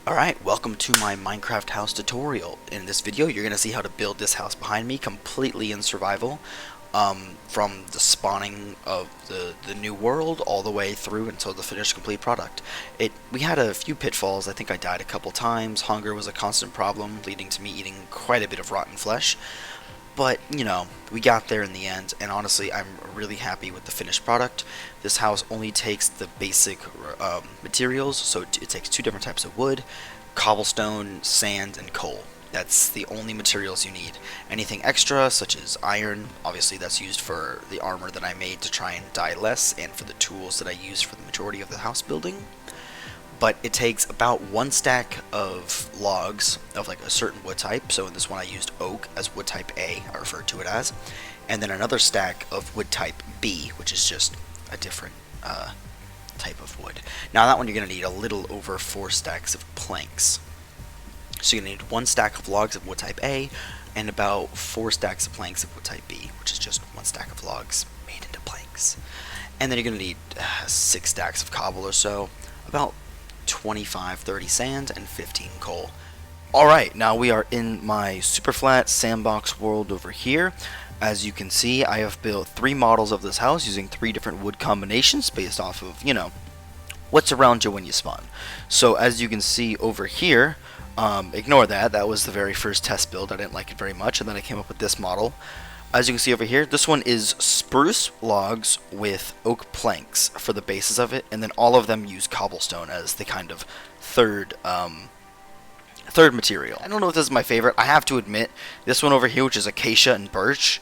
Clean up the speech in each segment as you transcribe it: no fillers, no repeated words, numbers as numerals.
Alright, welcome to my Minecraft house tutorial. In this video, you're going to see how to build this house behind me completely in survival, from the spawning of the new world all the way through until the finished complete product. We had a few pitfalls. I think I died a couple times. Hunger was a constant problem, leading to me eating quite a bit of rotten flesh. But, you know, we got there in the end, and honestly, I'm really happy with the finished product. This house only takes the basic materials, so it takes two different types of wood, cobblestone, sand, and coal. That's the only materials you need. Anything extra, such as iron, obviously that's used for the armor that I made to try and die less, and for the tools that I used for the majority of the house building. But it takes about one stack of logs of like a certain wood type. So in this one I used oak as wood type A, I referred to it as, and then another stack of wood type B, which is just a different type of wood. Now that one you're going to need a little over 4 stacks of planks. So you're going to need 1 stack of logs of wood type A and about 4 stacks of planks of wood type B, which is just 1 stack of logs made into planks. And then you're going to need 6 stacks of cobble or so, about 25, 30 sand, and 15 coal. Alright, now we are in my super flat sandbox world over here. As you can see, I have built 3 models of this house using 3 different wood combinations based off of, you know, what's around you when you spawn. So as you can see over here, ignore that, that was the very first test build, I didn't like it very much, and then I came up with this model. As you can see over here, this one is spruce logs with oak planks for the bases of it, and then all of them use cobblestone as the kind of third material. I don't know if this is my favorite. I have to admit, this one over here, which is acacia and birch,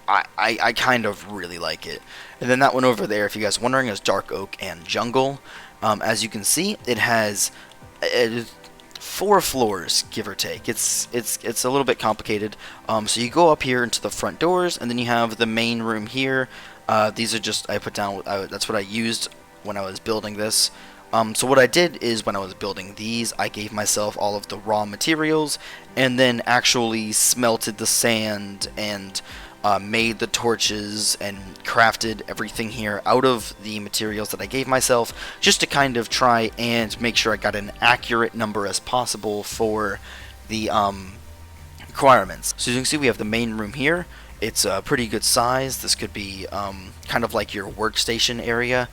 I kind of really like it. And then that one over there, if you guys are wondering, is dark oak and jungle. As you can see, it has 4 floors, give or take. It's a little bit complicated. So you go up here into the front doors, and then you have the main room here. These are just, I put down, that's what I used when I was building this. So what I did is when I was building these, I gave myself all of the raw materials, and then actually smelted the sand and made the torches and crafted everything here out of the materials that I gave myself, just to kind of try and make sure I got an accurate number as possible for the requirements. So as you can see, we have the main room here. It's a pretty good size. This could be kind of like your workstation area.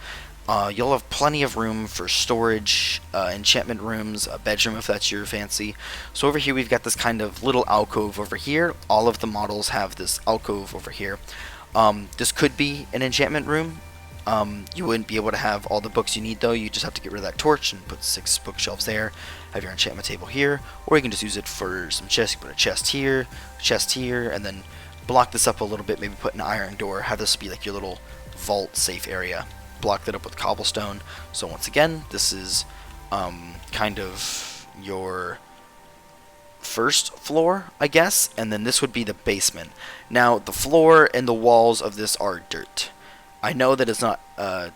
You'll have plenty of room for storage, enchantment rooms, a bedroom if that's your fancy. So over here we've got this kind of little alcove over here. All of the models have this alcove over here. This could be an enchantment room. You wouldn't be able to have all the books you need though. You just have to get rid of that torch and put 6 bookshelves there. Have your enchantment table here, or you can just use it for some chests. You put a chest here, and then block this up a little bit. Maybe put an iron door. Have this be like your little vault safe area. Block that up with cobblestone. So once again, this is kind of your first floor, I guess, and then this would be the basement. Now the floor and the walls of this are dirt. I know that it's not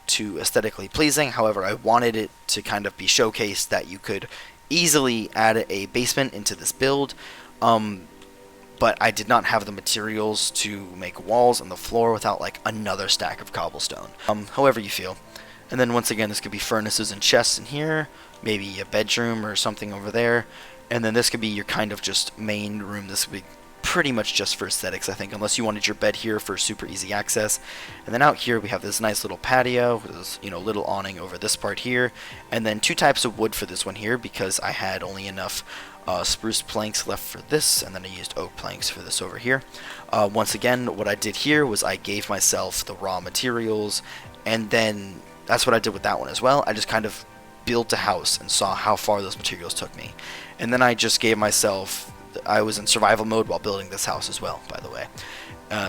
too aesthetically pleasing, however I wanted it to kind of be showcased that you could easily add a basement into this build, but I did not have the materials to make walls on the floor without like another stack of cobblestone. However you feel. And then once again, this could be furnaces and chests in here, maybe a bedroom or something over there, and then this could be your kind of just main room. This would be pretty much just for aesthetics, I think, unless you wanted your bed here for super easy access. And then out here we have this nice little patio with this, you know, little awning over this part here, and then 2 types of wood for this one here because I had only enough spruce planks left for this, and then I used oak planks for this over here. Once again, what I did here was I gave myself the raw materials, and then that's what I did with that one as well. I just kind of built a house and saw how far those materials took me, and then I just gave myself, I was in survival mode while building this house as well, by the way.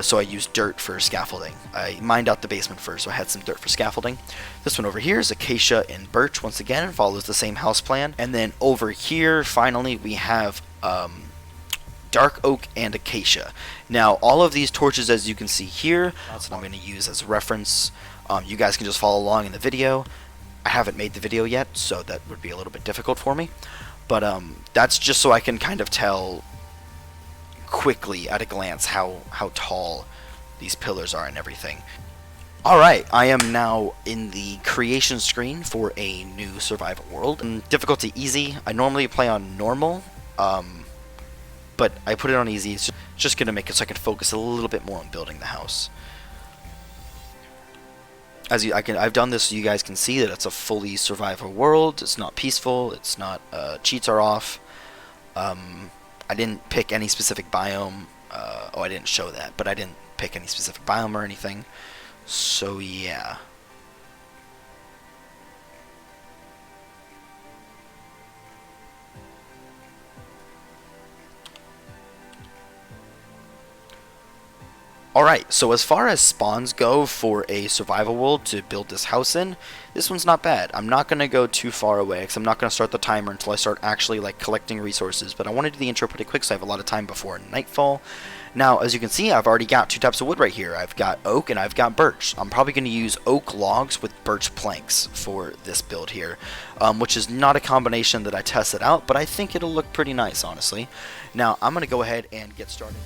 So I used dirt for scaffolding. I mined out the basement first, so I had some dirt for scaffolding. This one over here is acacia and birch. Once again, it follows the same house plan. And then over here, finally, we have dark oak and acacia. Now, all of these torches, as you can see here, that's what I'm going to use as a reference. You guys can just follow along in the video. I haven't made the video yet, so that would be a little bit difficult for me. But that's just so I can kind of tell quickly at a glance how tall these pillars are and everything. Alright, I am now in the creation screen for a new survival world. Difficulty easy. I normally play on normal, but I put it on easy. It's just going to make it so I can focus a little bit more on building the house. I've done this so you guys can see that it's a fully survival world. It's not peaceful. It's not, cheats are off. I didn't pick any specific biome. I didn't show that, but I didn't pick any specific biome or anything. So yeah. Alright, so as far as spawns go for a survival world to build this house in, this one's not bad. I'm not going to go too far away because I'm not going to start the timer until I start actually like collecting resources, but I want to do the intro pretty quick so I have a lot of time before nightfall. Now, as you can see, I've already got two types of wood right here. I've got oak and I've got birch. I'm probably going to use oak logs with birch planks for this build here, which is not a combination that I tested out, but I think it'll look pretty nice, honestly. Now, I'm going to go ahead and get started.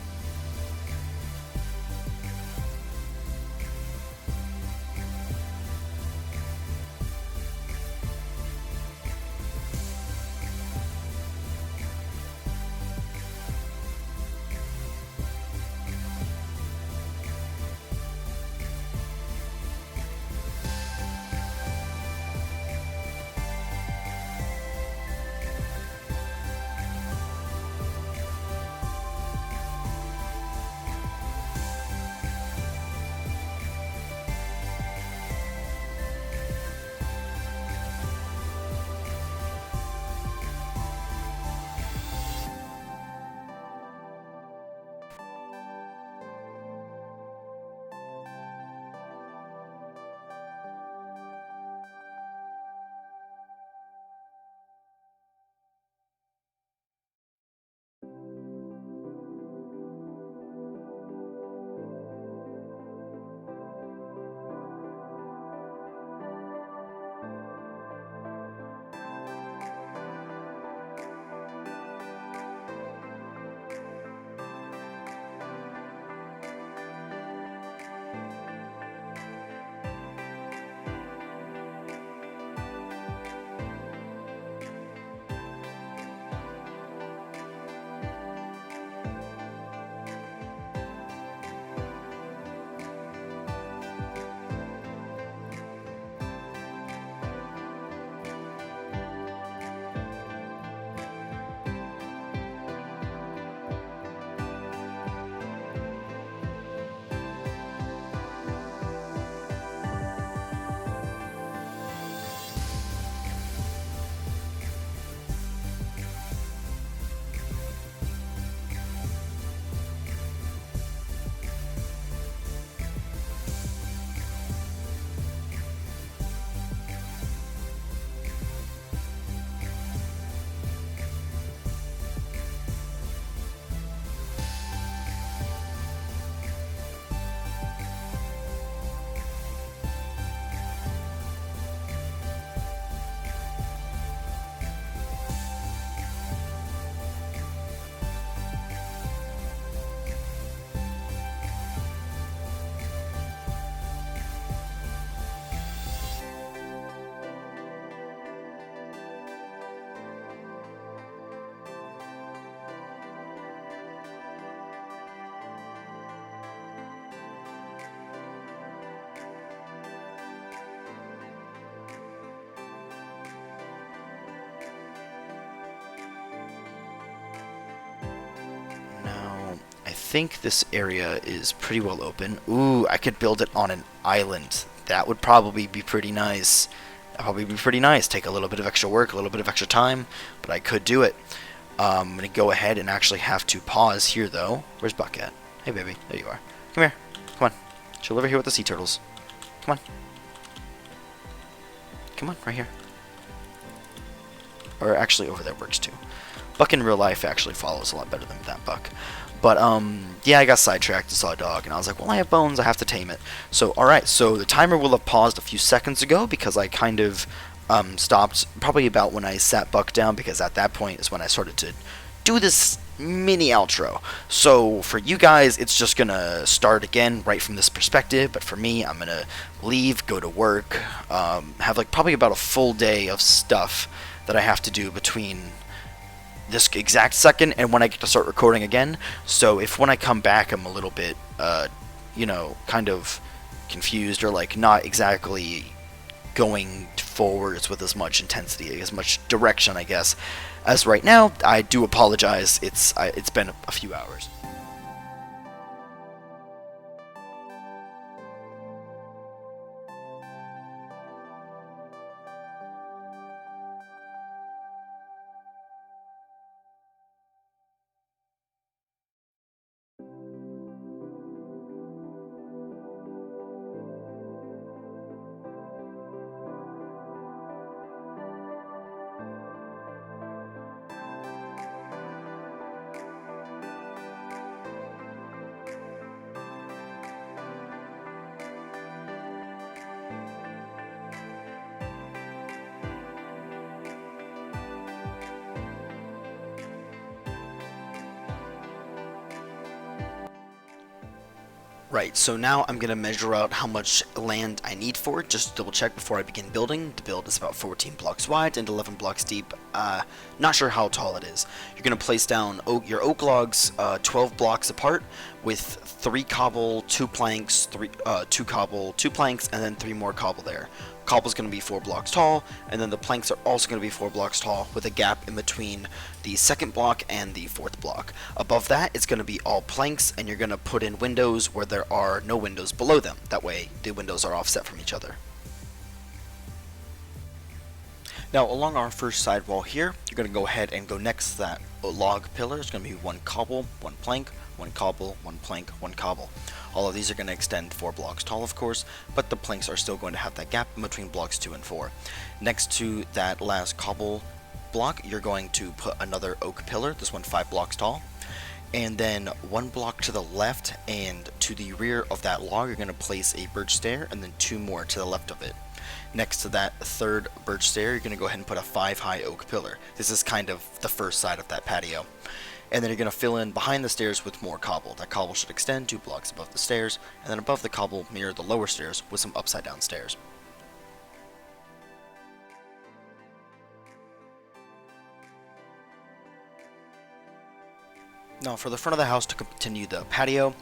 I think this area is pretty well open. Ooh, I could build it on an island. That would probably be pretty nice. Take a little bit of extra work, a little bit of extra time, but I could do it. I'm going to go ahead and actually have to pause here, though. Where's Buck at? Hey, baby. There you are. Come here. Come on. Chill over here with the sea turtles. Come on. Come on, right here. Or actually, over there works, too. Buck in real life actually follows a lot better than that Buck. But, yeah, I got sidetracked and saw a dog, and I was like, well, I have bones, I have to tame it. So, alright, so the timer will have paused a few seconds ago because I kind of stopped probably about when I sat Buck down, because at that point is when I started to do this mini outro. So for you guys, it's just gonna start again right from this perspective. But for me, I'm gonna leave, go to work, have like probably about a full day of stuff that I have to do between this exact second and when I get to start recording again. So if when I come back I'm a little bit, kind of confused or like not exactly going forwards with as much intensity, as much direction, I guess, as right now, I do apologize. It's been a few hours. Right, so now I'm going to measure out how much land I need for it, just to double check before I begin building. The build is about 14 blocks wide and 11 blocks deep. Not sure how tall it is. You're going to place down your oak logs 12 blocks apart with 3 cobble, 2 planks, 2 cobble, 2 planks, and then 3 more cobble there. Cobble's going to be 4 blocks tall, and then the planks are also going to be 4 blocks tall with a gap in between the second block and the fourth block. Above that, it's going to be all planks, and you're going to put in windows where there are no windows below them. That way, the windows are offset from each other. Now, along our first side wall here, you're going to go ahead and go next to that log pillar. It's going to be 1 cobble, 1 plank, 1 cobble, 1 plank, 1 cobble. All of these are going to extend 4 blocks tall, of course, but the planks are still going to have that gap in between blocks 2 and 4. Next to that last cobble block, you're going to put another oak pillar, this one 5 blocks tall. And then 1 block to the left and to the rear of that log, you're going to place a birch stair, and then 2 more to the left of it. Next to that third birch stair, you're going to go ahead and put a 5-high oak pillar. This is kind of the first side of that patio. And then you're going to fill in behind the stairs with more cobble. That cobble should extend 2 blocks above the stairs, and then above the cobble mirror the lower stairs with some upside down stairs. Now for the front of the house to continue the patio,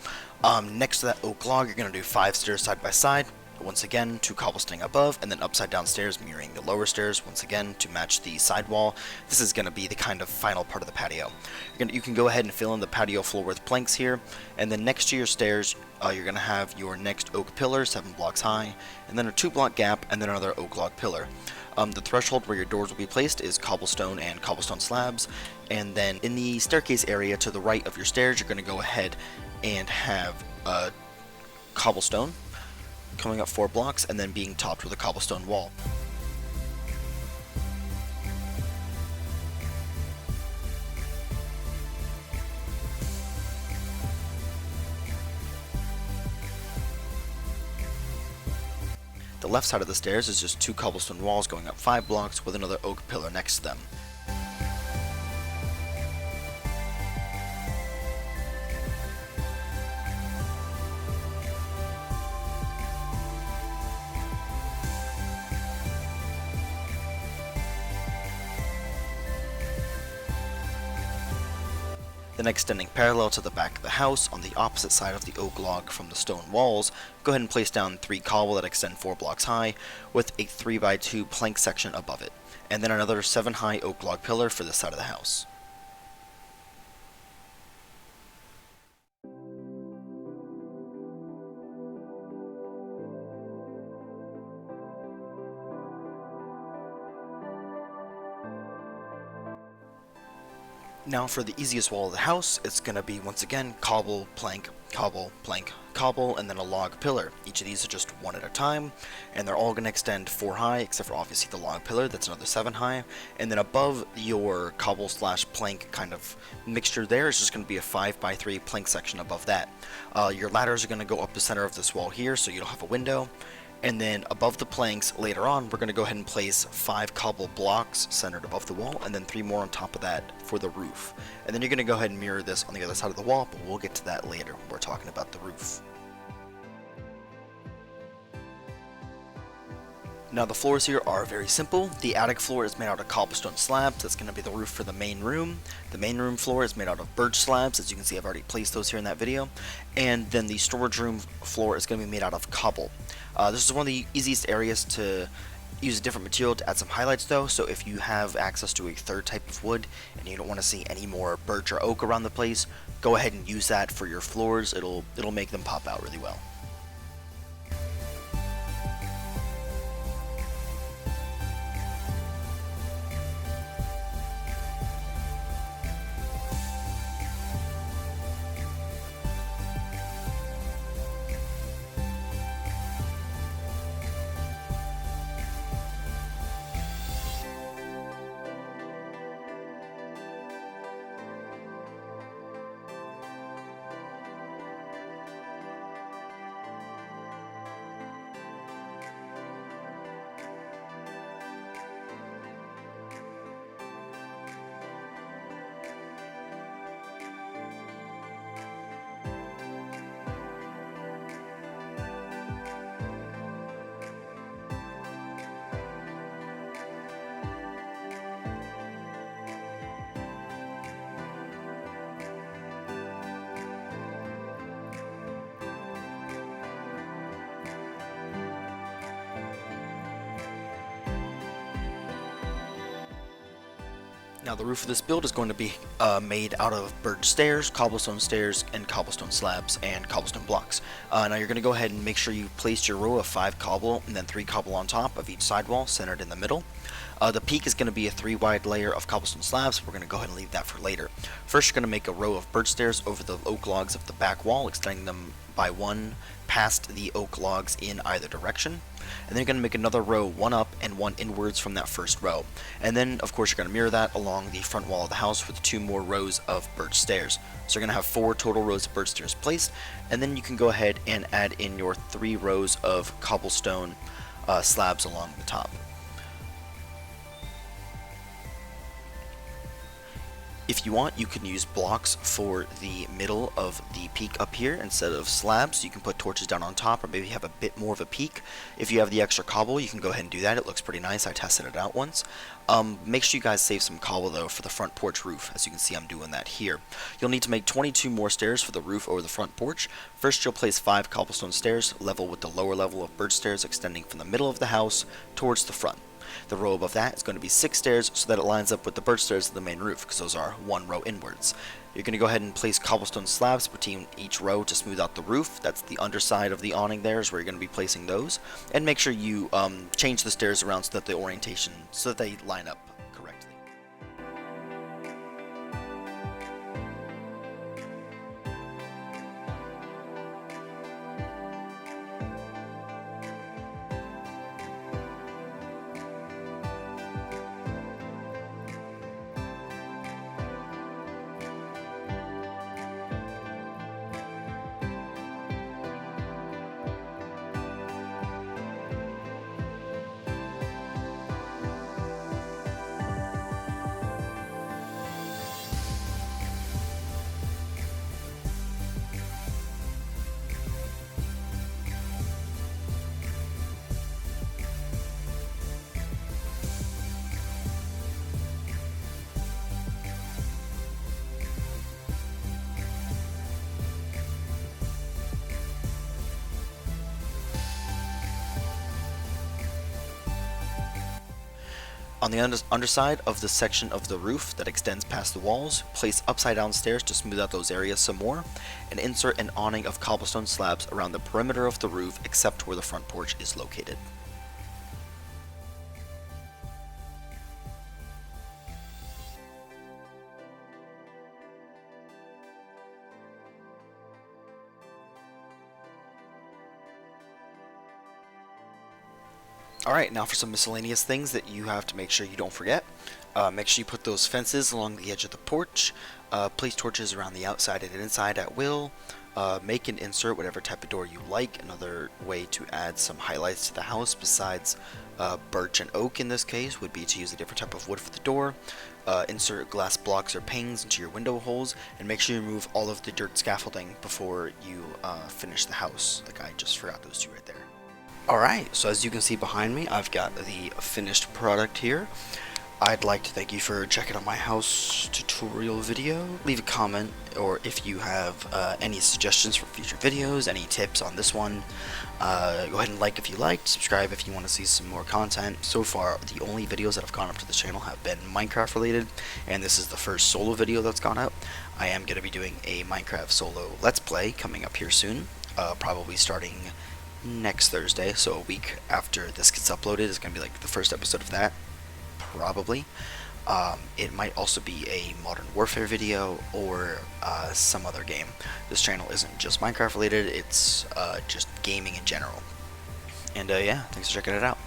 next to that oak log you're going to do 5 stairs side by side. Once again, 2 cobble staying above, and then upside down stairs mirroring the lower stairs once again to match the sidewall. This is going to be the kind of final part of the patio. You can go ahead and fill in the patio floor with planks here, and then next to your stairs, you're going to have your next oak pillar, 7 blocks high, and then a 2 block gap, and then another oak log pillar. The threshold where your doors will be placed is cobblestone and cobblestone slabs, and then in the staircase area to the right of your stairs, you're going to go ahead and have a cobblestone coming up 4 blocks and then being topped with a cobblestone wall. The left side of the stairs is just 2 cobblestone walls going up 5 blocks with another oak pillar next to them. Then extending parallel to the back of the house on the opposite side of the oak log from the stone walls, go ahead and place down 3 cobble that extend 4 blocks high with a 3x2 plank section above it, and then another 7 high oak log pillar for this side of the house. Now for the easiest wall of the house, it's going to be once again cobble, plank, cobble, plank, cobble, and then a log pillar. Each of these are just 1 at a time, and they're all going to extend 4 high, except for obviously the log pillar, that's another 7 high. And then above your cobble slash plank kind of mixture there is just going to be a 5x3 plank section above that. Your ladders are going to go up the center of this wall here, so you don't have a window. And then above the planks later on, we're going to go ahead and place 5 cobble blocks centered above the wall, and then 3 more on top of that for the roof. And then you're going to go ahead and mirror this on the other side of the wall, but we'll get to that later when we're talking about the roof. Now the floors here are very simple. The attic floor is made out of cobblestone slabs. That's going to be the roof for the main room. The main room floor is made out of birch slabs. As you can see, I've already placed those here in that video. And then the storage room floor is going to be made out of cobble. This is one of the easiest areas to use a different material to add some highlights though, so if you have access to a third type of wood and you don't want to see any more birch or oak around the place, go ahead and use that for your floors. It'll make them pop out really well. Now the roof of this build is going to be made out of birch stairs, and cobblestone slabs, and cobblestone blocks. Now you're going to go ahead and make sure you place your row of 5 cobble and then 3 cobble on top of each sidewall, centered in the middle. The peak is going to be a 3 wide layer of cobblestone slabs. We're going to go ahead and leave that for later. First, you're going to make a row of birch stairs over the oak logs of the back wall, extending them by 1 past the oak logs in either direction. And then you're going to make another row, 1 up and 1 inwards from that first row. And then, of course, you're going to mirror that along the front wall of the house with 2 more rows of birch stairs. So you're going to have 4 total rows of birch stairs placed, and then you can go ahead and add in your 3 rows of cobblestone slabs along the top. If you want, you can use blocks for the middle of the peak up here instead of slabs. You can put torches down on top or maybe have a bit more of a peak. If you have the extra cobble, you can go ahead and do that. It looks pretty nice. I tested it out once. Make sure you guys save some cobble though for the front porch roof. As you can see, I'm doing that here. You'll need to make 22 more stairs for the roof over the front porch. First, you'll place 5 cobblestone stairs, level with the lower level of birch stairs extending from the middle of the house towards the front. The row above that is going to be 6 stairs so that it lines up with the birch stairs of the main roof, because those are 1 row inwards. You're going to go ahead and place cobblestone slabs between each row to smooth out the roof. That's the underside of the awning there is where you're going to be placing those. And make sure you change the stairs around so that the orientation, so that they line up correctly. On the underside of the section of the roof that extends past the walls, place upside down stairs to smooth out those areas some more, and insert an awning of cobblestone slabs around the perimeter of the roof except where the front porch is located. Alright, now for some miscellaneous things that you have to make sure you don't forget. Make sure you put those fences along the edge of the porch. Place torches around the outside and inside at will. Make and insert whatever type of door you like. Another way to add some highlights to the house besides birch and oak in this case would be to use a different type of wood for the door. Insert glass blocks or panes into your window holes, and make sure you remove all of the dirt scaffolding before you finish the house. Like I just forgot those two right there. Alright, so as you can see behind me, I've got the finished product here. I'd like to thank you for checking out my house tutorial video. Leave a comment, or if you have any suggestions for future videos, any tips on this one, go ahead and like if you liked, subscribe if you want to see some more content. So far, the only videos that have gone up to the channel have been Minecraft related, and this is the first solo video that's gone up. I am going to be doing a Minecraft solo Let's Play coming up here soon, probably starting next Thursday, so a week after this gets uploaded is going to be like the first episode of that. Probably. It might also be a Modern Warfare video or some other game. This channel isn't just Minecraft related, it's just gaming in general. And yeah, thanks for checking it out.